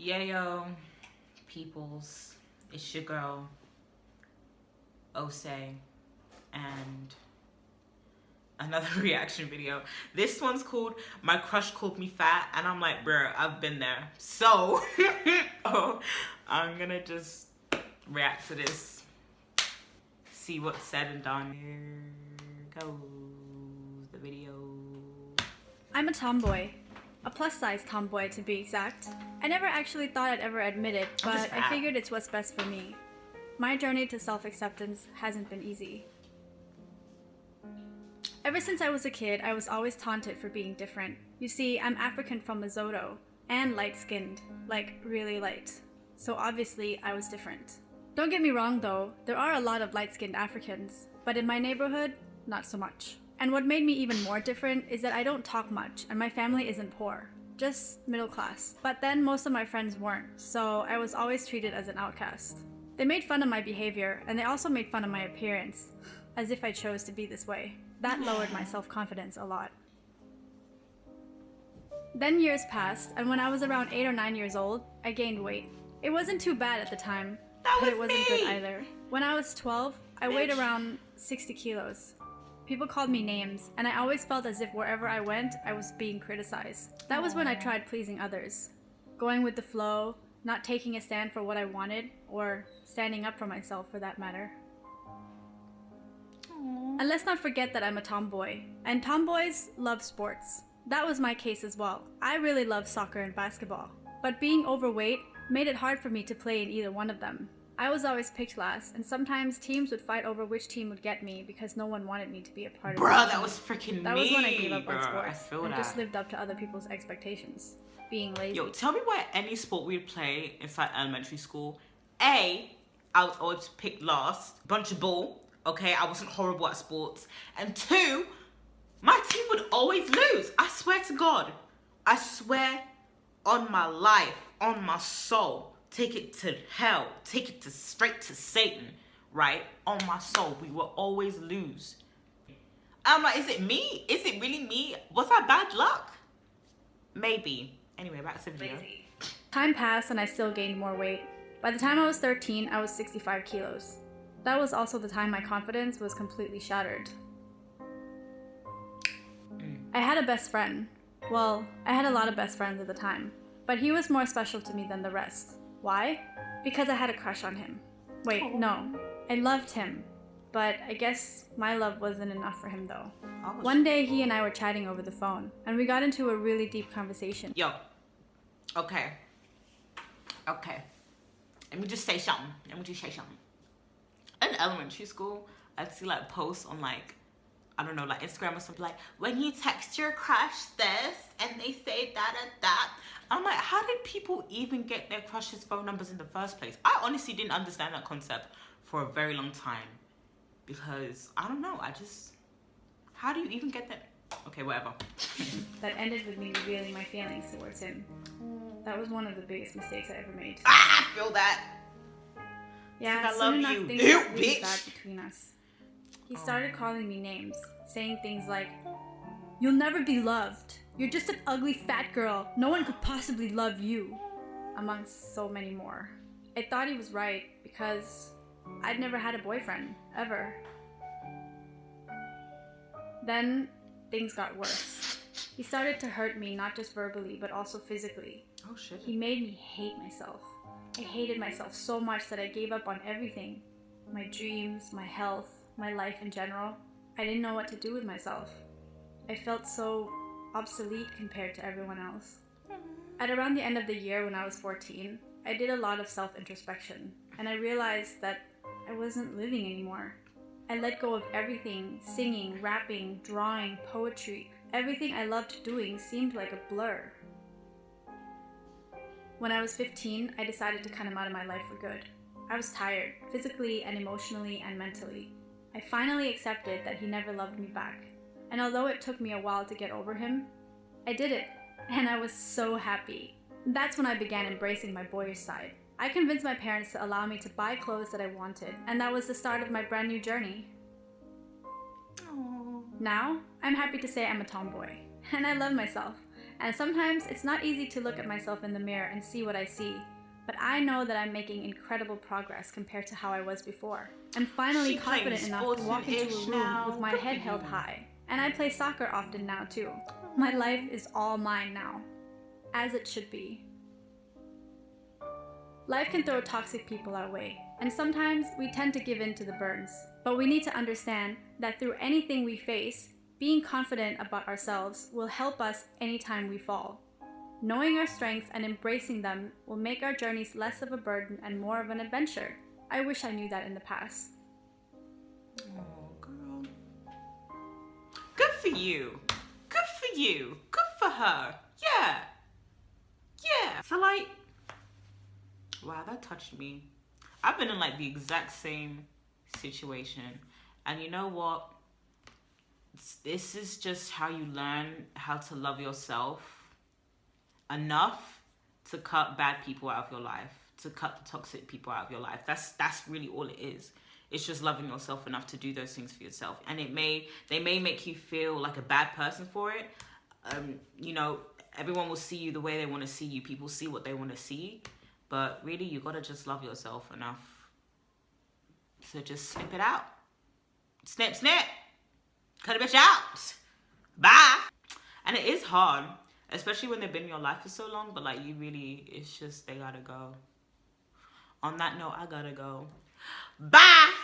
Yayo, peoples, it's your girl, Ose, and another reaction video. This one's called My Crush Called Me Fat, and I'm like, bruh, I've been there. So, I'm gonna just react to this, see what's said and done. Here goes the video. I'm a tomboy. A plus-size tomboy, to be exact. I never actually thought I'd ever admit it, but I figured it's what's best for me. My journey to self-acceptance hasn't been easy. Ever since I was a kid, I was always taunted for being different. You see, I'm African from Lesotho, and light-skinned, like really light. So obviously, I was different. Don't get me wrong though, there are a lot of light-skinned Africans, but in my neighborhood, not so much. And what made me even more different is that I don't talk much, and my family isn't poor. Just middle class. But then most of my friends weren't, so I was always treated as an outcast. They made fun of my behavior, and they also made fun of my appearance, as if I chose to be this way. That lowered my self-confidence a lot. Then years passed, and when I was around 8 or 9 years old, I gained weight. It wasn't too bad at the time, but it wasn't good either. When I was 12, I weighed around 60 kilos. People called me names, and I always felt as if wherever I went, I was being criticized. That was when I tried pleasing others. Going with the flow, not taking a stand for what I wanted, or standing up for myself for that matter. And let's not forget that I'm a tomboy, and tomboys love sports. That was my case as well. I really love soccer and basketball, but being overweight made it hard for me to play in either one of them. I was always picked last, and sometimes teams would fight over which team would get me because no one wanted me to be a part of it. Bruh, that was freaking me. That was when I gave up on I sports feel and that. just lived up to other people's expectations. Being lazy. Yo, tell me why any sport we'd play inside elementary school, A, I was always picked last, bunch of bull, okay, I wasn't horrible at sports, and 2, my team would always lose. I swear to God. I swear on my life, on my soul. Take it to hell. Take it to straight to Satan, right? On my soul, we will always lose. I'm like, is it me? Is it really me? Was I bad luck? Maybe. Anyway, back to the video. Time passed and I still gained more weight. By the time I was 13, I was 65 kilos. That was also the time my confidence was completely shattered. I had a best friend. Well, I had a lot of best friends at the time, but he was more special to me than the rest. Why? Because I had a crush on him. Wait, no. I loved him, but I guess my love wasn't enough for him though. One day he and I were chatting over the phone, and we got into a really deep conversation. Yo, okay. Let me just say something. In elementary school, I'd see like posts on like, I don't know, like Instagram or something, like, when you text your crush this, and they say that. I'm like, how did people even get their crush's phone numbers in the first place? I honestly didn't understand that concept for a very long time. Because, I don't know, how do you even get that? Okay, whatever. That ended with me revealing my feelings towards him. That was one of the biggest mistakes I ever made. I feel that. Yeah, I love soon enough you. things Ew, got really bitch. bad between us. He started calling me names, saying things like, "You'll never be loved. You're just an ugly fat girl. No one could possibly love you," amongst so many more. I thought he was right because I'd never had a boyfriend, ever. Then things got worse. He started to hurt me, not just verbally, but also physically. Oh shit. He made me hate myself. I hated myself so much that I gave up on everything. My dreams, my health, my life in general. I didn't know what to do with myself. I felt so obsolete compared to everyone else. At around the end of the year when I was 14, I did a lot of self-introspection, and I realized that I wasn't living anymore. I let go of everything, singing, rapping, drawing, poetry. Everything I loved doing seemed like a blur. When I was 15, I decided to cut him out of my life for good. I was tired, physically and emotionally and mentally. I finally accepted that he never loved me back. And although it took me a while to get over him, I did it, and I was so happy. That's when I began embracing my boyish side. I convinced my parents to allow me to buy clothes that I wanted, and that was the start of my brand new journey. Now, I'm happy to say I'm a tomboy, and I love myself. And sometimes it's not easy to look at myself in the mirror and see what I see. But I know that I'm making incredible progress compared to how I was before. I'm finally She confident plays enough to walk into a sports room now. with my Good for head held you. high. And I play soccer often now too. My life is all mine now. As it should be. Life can throw toxic people our way, and sometimes we tend to give in to the burns. But we need to understand that through anything we face, being confident about ourselves will help us anytime we fall. Knowing our strengths and embracing them will make our journeys less of a burden and more of an adventure. I wish I knew that in the past. Oh, girl. Good for you. Good for you. Good for her. Yeah. Yeah. So like, wow, that touched me. I've been in like the exact same situation. And you know what? This is just how you learn how to love yourself enough to cut bad people out of your life, to cut the toxic people out of your life. That's really all it is. It's just loving yourself enough to do those things for yourself. And they may make you feel like a bad person for it. You know, everyone will see you the way they want to see you. People see what they want to see. But really, you gotta just love yourself enough to just snip it out. Snip, snip. Cut a bitch out. Bye. And it is hard, especially when they've been in your life for so long. But like, you really, it's just, they gotta go. On that note, I gotta go. Bye.